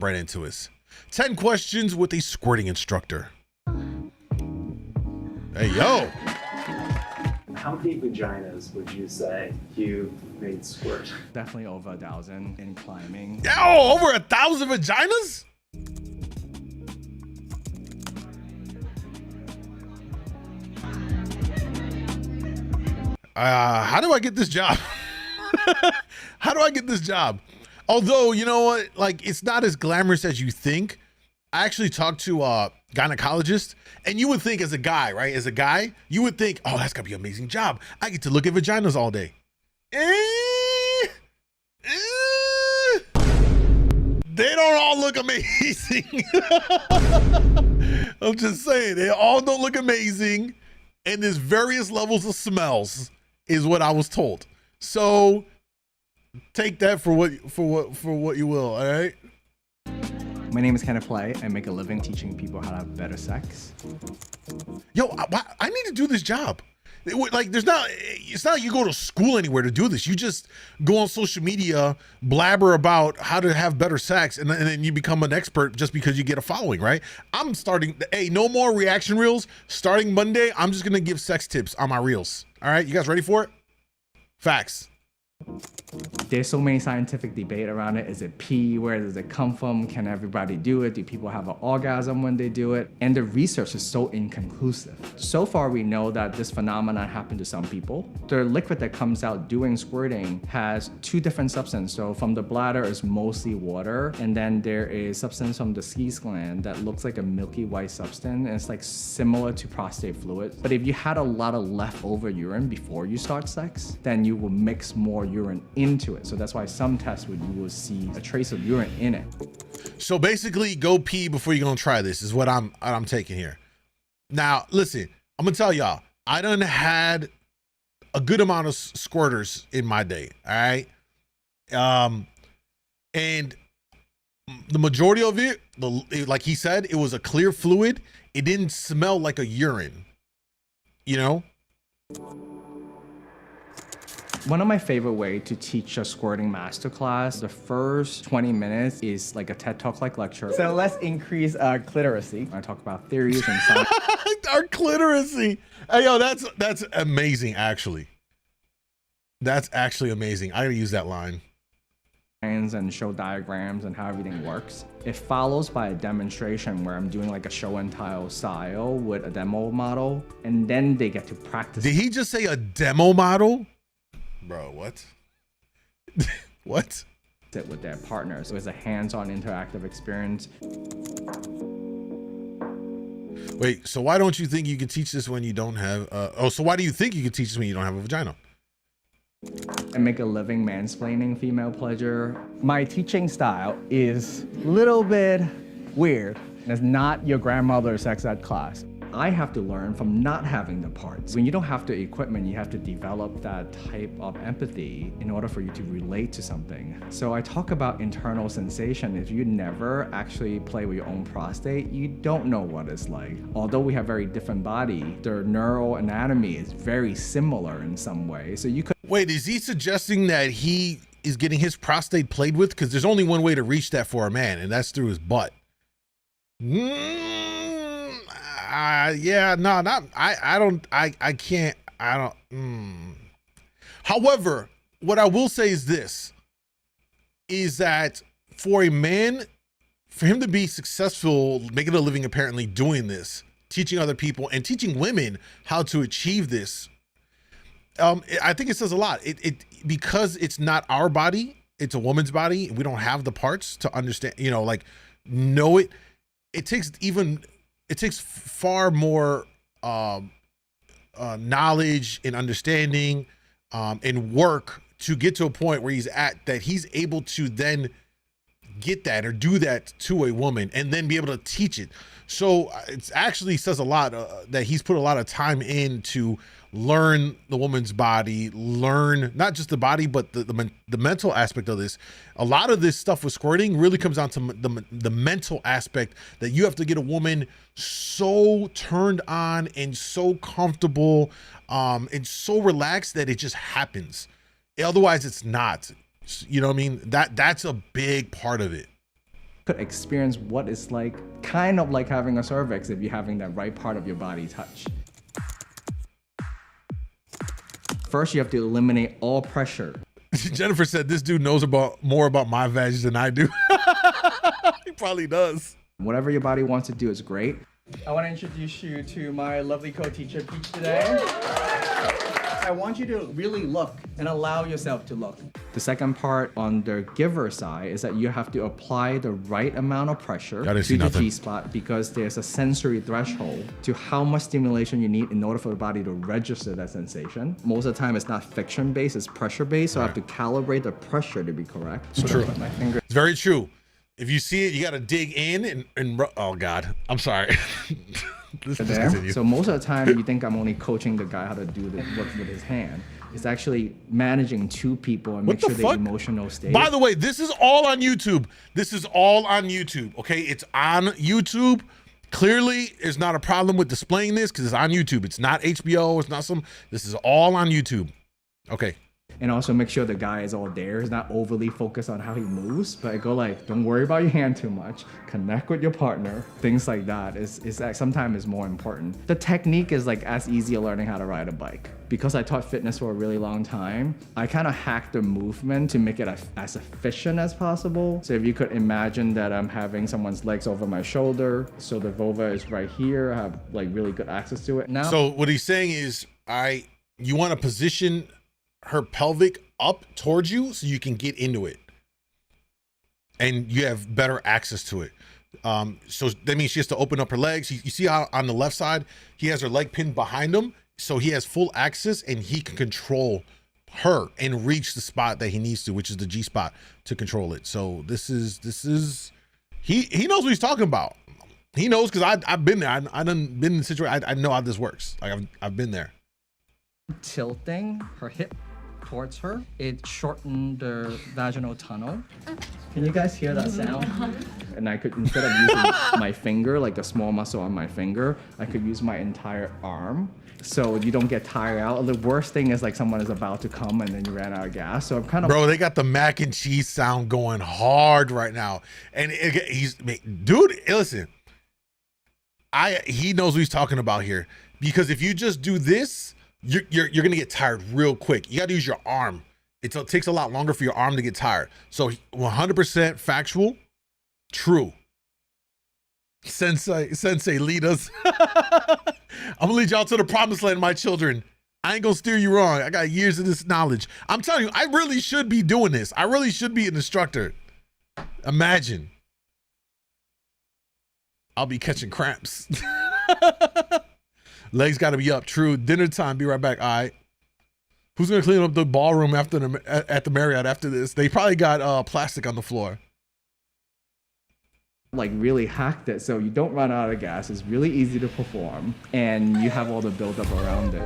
right into it. 10 questions with a squirting instructor. Hey, yo. How many vaginas would you say you made squirt? Definitely over 1,000 in climbing. Yo, over 1,000 vaginas? How do I get this job? How do I get this job? Although, you know what? Like, it's not as glamorous as you think. I actually talked to a gynecologist, and you would think as a guy, right? As a guy, you would think, oh, that's gonna be an amazing job. I get to look at vaginas all day. They don't all look amazing. I'm just saying, they all don't look amazing. And there's various levels of smells, is what I was told. So take that for what you will, all right? My name is Kenneth Play. I make a living teaching people how to have better sex. Yo, I need to do this job. It's not like you go to school anywhere to do this. You just go on social media, blabber about how to have better sex, and then you become an expert just because you get a following, right? I'm starting, hey, no more reaction reels. Starting Monday, I'm just gonna give sex tips on my reels. All right, you guys ready for it? Facts. There's so many scientific debate around it. Is it pee? Where does it come from? Can everybody do it? Do people have an orgasm when they do it? And the research is so inconclusive. So far, we know that this phenomenon happened to some people. The liquid that comes out doing squirting has 2 different substances. So from the bladder is mostly water, and then there is substance from the Skees gland that looks like a milky white substance, and it's like similar to prostate fluid. But if you had a lot of leftover urine before you start sex, then you will mix more urine into it. So that's why some tests you will see a trace of urine in it. So basically, go pee before you're gonna try this is what I'm taking here. Now, listen, I'm gonna tell y'all, I done had a good amount of squirters in my day, all right? And the majority of it, like he said, it was a clear fluid. It didn't smell like a urine, you know? One of my favorite ways to teach a squirting masterclass, the first 20 minutes is like a TED Talk like lecture. So let's increase our cliteracy. I talk about theories and science. Our cliteracy. Hey, yo, that's amazing, actually. That's actually amazing. I gotta use that line. And show diagrams and how everything works. It follows by a demonstration where I'm doing like a show and tell style with a demo model, and then they get to practice. Did he just say a demo model? Bro, what? What? Sit with their partners. It was a hands-on interactive experience. Wait, so why don't you think you can teach this when you don't have, so why do you think you can teach this when you don't have a vagina? I make a living mansplaining female pleasure. My teaching style is a little bit weird. It's not your grandmother's sex ed class. I have to learn from not having the parts. When you don't have the equipment, you have to develop that type of empathy in order for you to relate to something. So I talk about internal sensation. If you never actually play with your own prostate, you don't know what it's like. Although we have very different body, their neural anatomy is very similar in some way. So you could— Wait, is he suggesting that he is getting his prostate played with? Because there's only one way to reach that for a man, and that's through his butt. Yeah, no, not, I can't. However, what I will say is this, is that for a man, for him to be successful, making a living apparently doing this, teaching other people and teaching women how to achieve this, I think it says a lot. Because it's not our body, it's a woman's body. We don't have the parts to understand, like know it. It takes far more knowledge and understanding and work to get to a point where he's at, that he's able to then get that or do that to a woman and then be able to teach it. So it actually says a lot that he's put a lot of time in to learn the woman's body, learn not just the body, but the mental aspect of this. A lot of this stuff with squirting really comes down to the mental aspect, that you have to get a woman so turned on and so comfortable and so relaxed that it just happens. Otherwise it's not, you know what I mean? That's a big part of it. could experience what it's like, kind of like having a cervix if you're having that right part of your body touch. First, you have to eliminate all pressure. Jennifer said this dude knows more about my veg than I do. He probably does. Whatever your body wants to do is great. I want to introduce you to my lovely co-teacher, Peach, today. I want you to really look and allow yourself to look. The second part on the giver side is that you have to apply the right amount of pressure to the G-spot, because there's a sensory threshold to how much stimulation you need in order for the body to register that sensation. Most of the time it's not friction-based, it's pressure-based, so I have to calibrate the pressure to be correct. It's true. It's very true. If you see it, you got to dig in and oh God, I'm sorry. Let's continue. So most of the time you think I'm only coaching the guy how to do the work with his hand. It's actually managing two people and make sure they're emotional state. By the way, this is all on YouTube. This is all on YouTube, okay? It's on YouTube. Clearly, it's not a problem with displaying this because it's on YouTube. It's not HBO, it's not this is all on YouTube. Okay. And also make sure the guy is all there. He's not overly focused on how he moves, but I go like, don't worry about your hand too much. Connect with your partner. Things like that is sometimes is more important. The technique is like as easy as learning how to ride a bike. Because I taught fitness for a really long time, I kind of hacked the movement to make it as efficient as possible. So if you could imagine that I'm having someone's legs over my shoulder, so the vulva is right here, I have like really good access to it. Now, so what he's saying is you want to position her pelvic up towards you so you can get into it and you have better access to it. So that means she has to open up her legs. You see how on the left side he has her leg pinned behind him, so he has full access and he can control her and reach the spot that he needs to, which is the G spot, to control it. So this is he knows what he's talking about. He knows, because I've been there. I done been in the situation. I know how this works. Like I've been there. Tilting her hip towards her, it shortened the vaginal tunnel. Can you guys hear that sound? And I could, instead of using my finger, like the small muscle on my finger, I could use my entire arm, so you don't get tired out. The worst thing is like someone is about to come and then you ran out of gas. So I'm kind of— Bro, they got the mac and cheese sound going hard right now. And dude, listen, he knows what he's talking about here, because if you just do this, you're gonna get tired real quick. You gotta use your arm. It takes a lot longer for your arm to get tired. So 100% factual, true. Sensei, lead us. I'm gonna lead y'all to the promised land, my children. I ain't gonna steer you wrong. I got years of this knowledge. I'm telling you, I really should be doing this. I really should be an instructor. Imagine. I'll be catching cramps. Legs got to be up. True. Dinner time. Be right back. All right. Who's gonna clean up the ballroom at the Marriott after this? They probably got plastic on the floor. Like really hacked it so you don't run out of gas. It's really easy to perform, and you have all the buildup around it.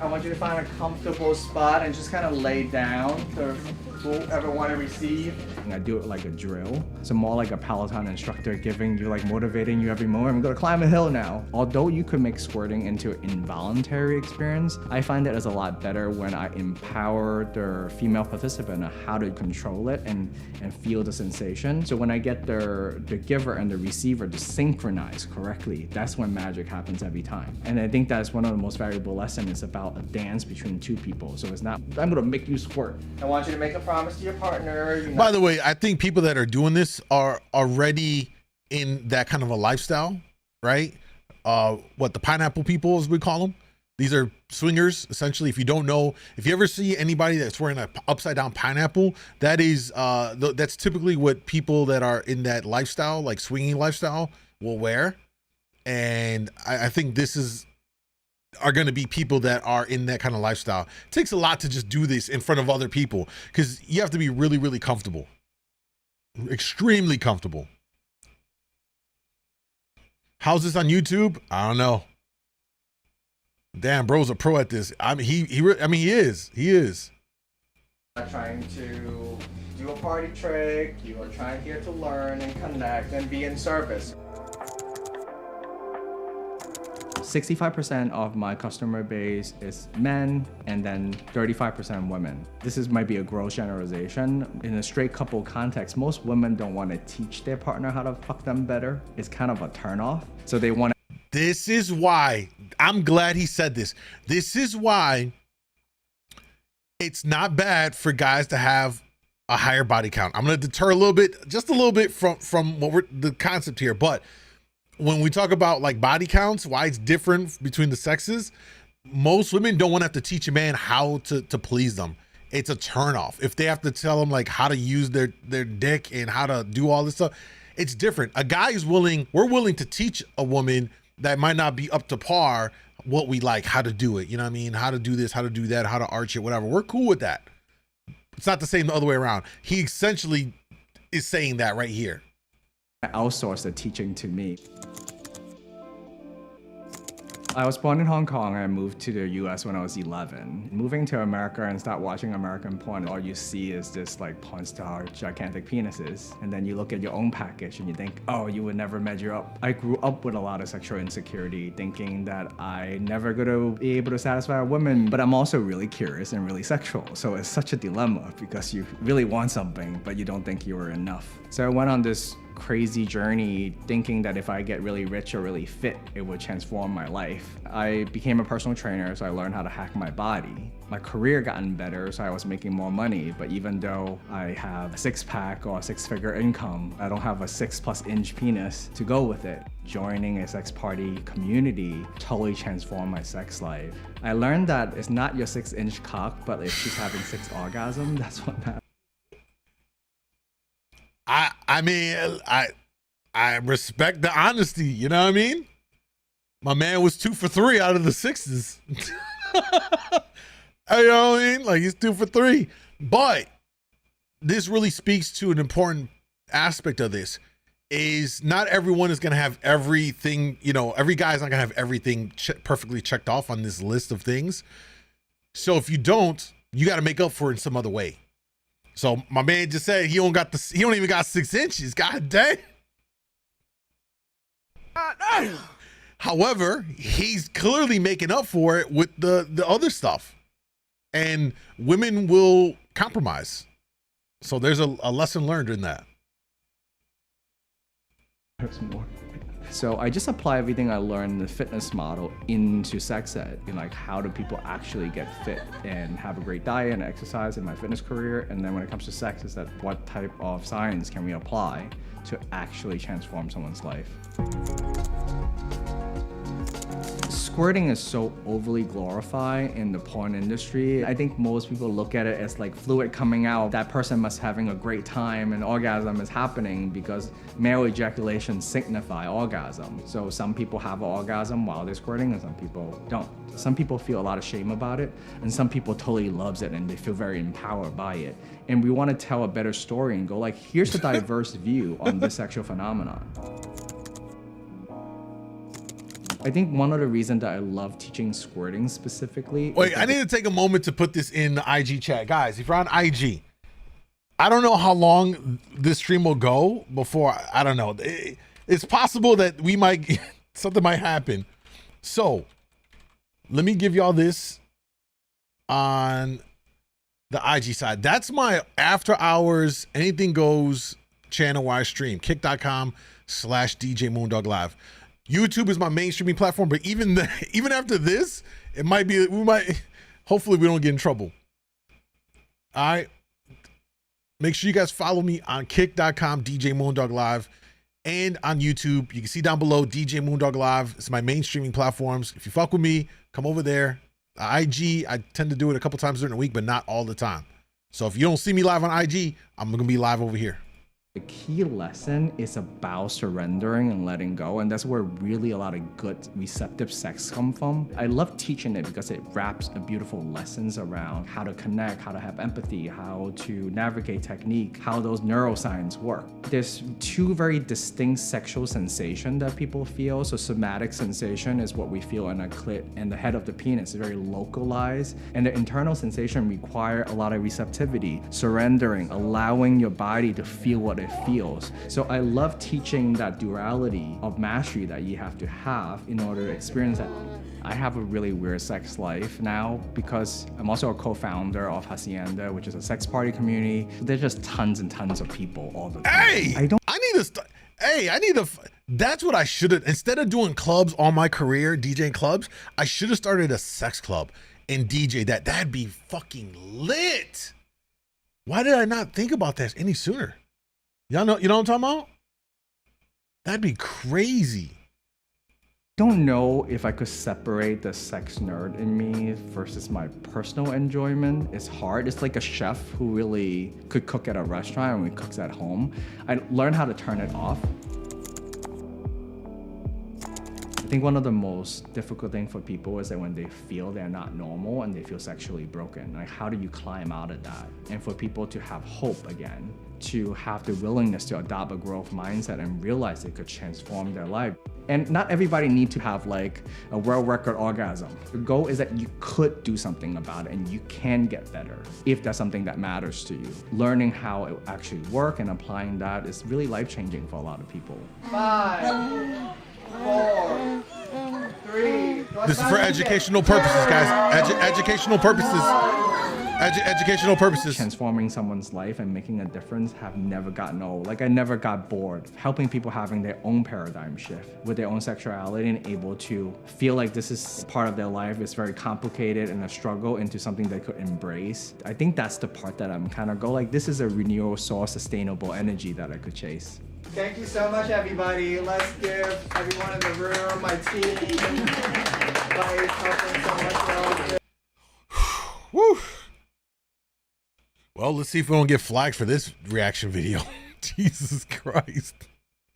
I want you to find a comfortable spot and just kind of lay down for whoever want to receive. And I do it like a drill. So more like a Peloton instructor giving you, like motivating you every morning. I'm gonna climb a hill now. Although you could make squirting into an involuntary experience, I find it as a lot better when I empower the female participant on how to control it and feel the sensation. So when I get the giver and the receiver to synchronize correctly, that's when magic happens every time. And I think that's one of the most valuable lessons. It's about a dance between two people. So it's not, I'm gonna make you squirt. I want you to make a promise to your partner. By the way, I think people that are doing this are already in that kind of a lifestyle, right? What the pineapple people, as we call them. These are swingers, essentially. If you don't know, if you ever see anybody that's wearing an upside down pineapple, that is, that's typically what people that are in that lifestyle, like swinging lifestyle, will wear. And I think this are going to be people that are in that kind of lifestyle. It takes a lot to just do this in front of other people, because you have to be really, really comfortable. Extremely comfortable. How's this on YouTube? I don't know. Damn, bro's a pro at this. I mean, he is. Not trying to do a party trick. You are trying here to learn and connect and be in service. 65% of my customer base is men and then 35% women. Might be a gross generalization. In a straight couple context, most women don't want to teach their partner how to fuck them better. It's kind of a turnoff. So they want to. This is why, I'm glad he said this. This is why it's not bad for guys to have a higher body count. I'm going to deter a little bit, just a little bit from what the concept here. But when we talk about like body counts, why it's different between the sexes, most women don't want to have to teach a man how to please them. It's a turnoff. If they have to tell them like how to use their dick and how to do all this stuff, it's different. A guy is we're willing to teach a woman that might not be up to par what we like, how to do it. You know what I mean? How to do this, how to do that, how to arch it, whatever. We're cool with that. It's not the same the other way around. He essentially is saying that right here. Outsource the teaching to me. I was born in Hong Kong and I moved to the US when I was 11. Moving to America and start watching American porn, all you see is this like porn star gigantic penises. And then you look at your own package and you think, oh, you would never measure up. I grew up with a lot of sexual insecurity, thinking that I never gonna be able to satisfy a woman, but I'm also really curious and really sexual. So it's such a dilemma because you really want something, but you don't think you were enough. So I went on this crazy journey thinking that if I get really rich or really fit, it would transform my life. I became a personal trainer, so I learned how to hack my body. My career gotten better, so I was making more money, but even though I have a six-pack or a six-figure income, I don't have a 6+ inch penis to go with it. Joining a sex party community totally transformed my sex life. I learned that it's not your 6-inch cock, but if she's having 6 orgasms, that's what matters. I mean, I respect the honesty, you know what I mean? My man was 2 for 3 out of the 6s. You know what I mean? Like, he's 2 for 3. But this really speaks to an important aspect of this, is not everyone is going to have everything, you know, every guy's not going to have everything perfectly checked off on this list of things. So if you don't, you got to make up for it in some other way. So my man just said he don't even got 6 inches. God dang. However, he's clearly making up for it with the other stuff. And women will compromise. So there's a lesson learned in that. There's more. So I just apply everything I learned in the fitness model into sex ed. And like, how do people actually get fit and have a great diet and exercise in my fitness career? And then when it comes to sex, is that what type of science can we apply to actually transform someone's life? Squirting is so overly glorified in the porn industry. I think most people look at it as like fluid coming out. That person must having a great time and orgasm is happening because male ejaculation signify orgasm. So some people have an orgasm while they're squirting and some people don't. Some people feel a lot of shame about it and some people totally loves it and they feel very empowered by it. And we want to tell a better story and go like, here's a diverse view on this sexual phenomenon. I think one of the reasons that I love teaching squirting specifically. Wait, I need to take a moment to put this in the IG chat. Guys, if you're on IG, I don't know how long this stream will go before, I don't know. It's possible that something might happen. So let me give y'all this on the IG side. That's my after hours, anything goes channel where I stream, kick.com/djmoondawglive. YouTube is my main streaming platform, but even after this, hopefully we don't get in trouble. All right. Make sure you guys follow me on kick.com, djmoondawglive, and on YouTube. You can see down below, DJ Moondawg Live. It's my main streaming platforms. If you fuck with me, come over there. IG, I tend to do it a couple times during the week, but not all the time. So if you don't see me live on IG, I'm going to be live over here. The key lesson is about surrendering and letting go, and that's where really a lot of good receptive sex come from. I love teaching it because it wraps beautiful lessons around how to connect, how to have empathy, how to navigate technique, how those neuroscience work. There's 2 very distinct sexual sensations that people feel. So somatic sensation is what we feel in a clit and the head of the penis is very localized, and the internal sensation require a lot of receptivity, surrendering, allowing your body to feel what it it feels. So I love teaching that duality of mastery that you have to have in order to experience that. I have a really weird sex life now because I'm also a co-founder of Hacienda, which is a sex party community. There's just tons and tons of people all the time. Hey, I need to start. Hey, that's what I should have, instead of doing clubs all my career, DJing clubs, I should have started a sex club and DJ that. That'd be fucking lit. Why did I not think about that any sooner? Y'all know, you know what I'm talking about? That'd be crazy. Don't know if I could separate the sex nerd in me versus my personal enjoyment. It's hard. It's like a chef who really could cook at a restaurant and cooks at home. I learned how to turn it off. I think one of the most difficult things for people is that when they feel they're not normal and they feel sexually broken, like how do you climb out of that? And for people to have hope again, to have the willingness to adopt a growth mindset and realize they could transform their life. And not everybody needs to have like a world record orgasm. The goal is that you could do something about it and you can get better if that's something that matters to you. Learning how it actually works and applying that is really life-changing for a lot of people. 5, 4, 3. This is for educational purposes, guys. Educational purposes. Educational purposes. Transforming someone's life and making a difference have never gotten old. Like I never got bored. Helping people having their own paradigm shift with their own sexuality and able to feel like this is part of their life is very complicated and a struggle into something they could embrace. I think that's the part that I'm kind of go like, this is a renewal source, sustainable energy that I could chase. Thank you so much, everybody. Let's give everyone in the room, my team, Vice, helping so much for all of this. Woo. Well, let's see if we don't get flagged for this reaction video. Jesus Christ.